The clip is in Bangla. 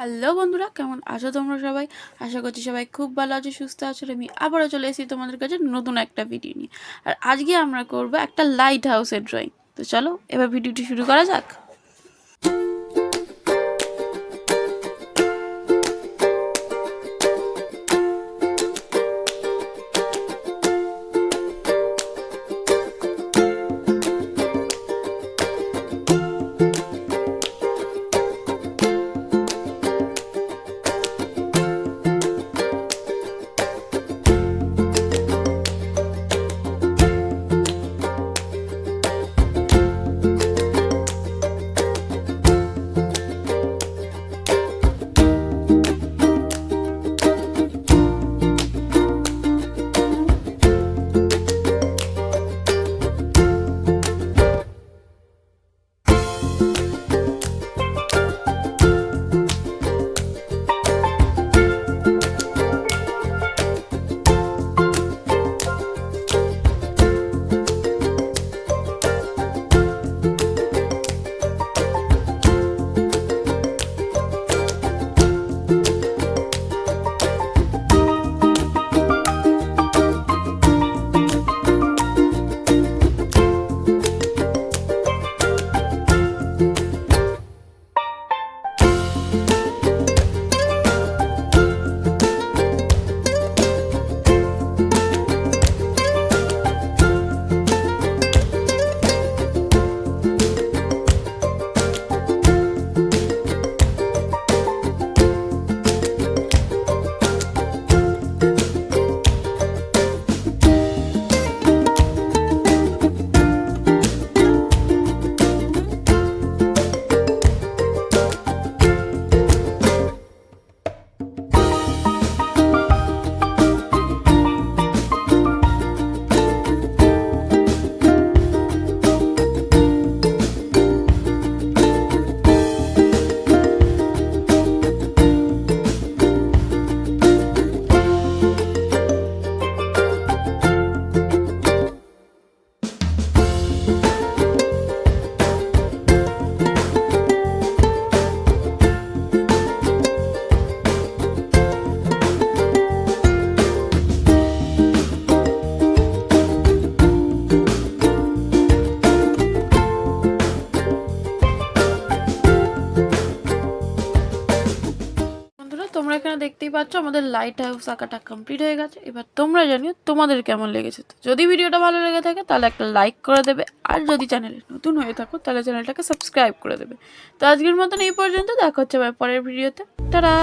হ্যালো বন্ধুরা, কেমন আছো তোমরা সবাই? আশা করছি সবাই খুব ভালো আছো, সুস্থ আছো। আমি আবারও চলে এসেছি তোমাদের কাছে নতুন একটা ভিডিও নিয়ে। আর আজকে আমরা করব একটা লাইট হাউসের ড্রয়িং। তো চলো এবার ভিডিওটি শুরু করা যাক। তোমরা এখানে দেখতেই পাচ্ছ আমাদের লাইট হাউস আঁকাটা কমপ্লিট হয়ে গেছে। এবার তোমরা জানিও তোমাদের কেমন লেগেছে। তো যদি ভিডিওটা ভালো লেগে থাকে তাহলে একটা লাইক করে দেবে, আর যদি চ্যানেলে নতুন হয়ে থাকো তাহলে চ্যানেলটাকে সাবস্ক্রাইব করে দেবে। তো আজকের মতন এই পর্যন্ত, দেখা হচ্ছে পরের ভিডিওতে। টাটা।